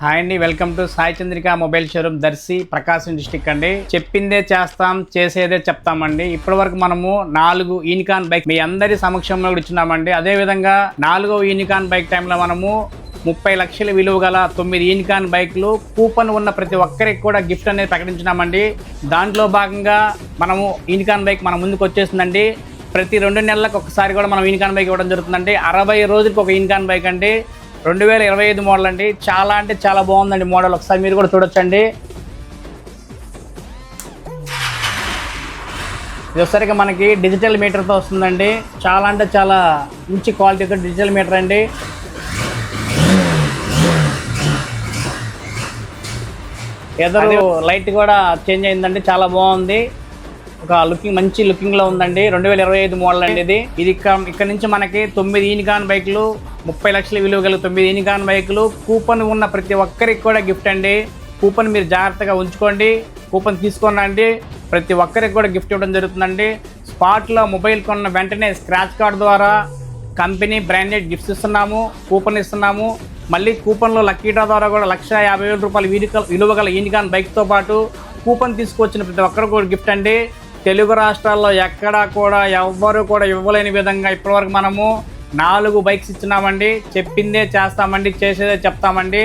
Hi అండి, welcome to Sai Chandrika mobile showroom Darsi Prakasam district అండి. చెప్పిందే చేస్తాం, చేసేదే చెప్తామండి. ఇప్పటి వరకు మనము 4 యూనికాన్ బైక్ మీ అందరి సమక్షంలో కూడా ఇచ్చున్నామండి. అదే విధంగా 4వ యూనికాన్ బైక్ టైంలో మనము 30 లక్షల విలువ గల 9 యూనికాన్ బైక్లు కూపన్ ఉన్న ప్రతి ఒక్కరికి కూడా గిఫ్ట్ అనేది ప్రకటించినామండి. దాంట్లో భాగంగా మనము యూనికాన్ బైక్ మన ముందుకు వచ్చేస్తుందండి. ప్రతి 2 నెలలకు ఒకసారి కూడా మనం యూనికాన్ బైక్ ఇవ్వడం జరుగుతుందండి. 60 రోజులకు ఒక యూనికాన్ బైక్ అండి. 2025 మోడల్ అండి. చాలా అంటే చాలా బాగుందండి మోడల్. ఒకసారి మీరు కూడా చూడొచ్చండి. ఇది వచ్చేసరికి మనకి డిజిటల్ మీటర్తో వస్తుందండి. చాలా అంటే చాలా మంచి క్వాలిటీతో డిజిటల్ మీటర్ అండి. ఎదురు లైట్ కూడా చేంజ్ అయిందండి. చాలా బాగుంది. ఒక మంచి లుకింగ్ లో ఉందండి. 2025 మోడల్ అండి ఇది. ఇక్కడ నుంచి మనకి 9 యూనికాన్ బైక్లు, 30 లక్షల విలువ గల 9 యూనికాన్ బైకులు కూపన్ ఉన్న ప్రతి ఒక్కరికి కూడా గిఫ్ట్ అండి. కూపన్ మీరు జాగ్రత్తగా ఉంచుకోండి. కూపన్ తీసుకోండి. ప్రతి ఒక్కరికి కూడా గిఫ్ట్ ఇవ్వడం జరుగుతుందండి. స్పాట్లో మొబైల్ కొన్న వెంటనే స్క్రాచ్ కార్డ్ ద్వారా కంపెనీ బ్రాండెడ్ గిఫ్ట్స్ ఇస్తున్నాము, కూపన్ ఇస్తున్నాము. మళ్ళీ కూపన్లో లక్కీ డ్రా ద్వారా కూడా ₹150,000 విలువ గల యూనికాన్ బైక్తో పాటు కూపన్ తీసుకొచ్చిన ప్రతి ఒక్కరికి కూడా గిఫ్ట్ అండి. తెలుగు రాష్ట్రాల్లో ఎక్కడా కూడా ఎవ్వరూ కూడా ఇవ్వలేని విధంగా ఇప్పటివరకు మనము 4 బైక్స్ ఇచ్చినామండి. చెప్పిందే చేస్తామండి, చేసేదే చెప్తామండి.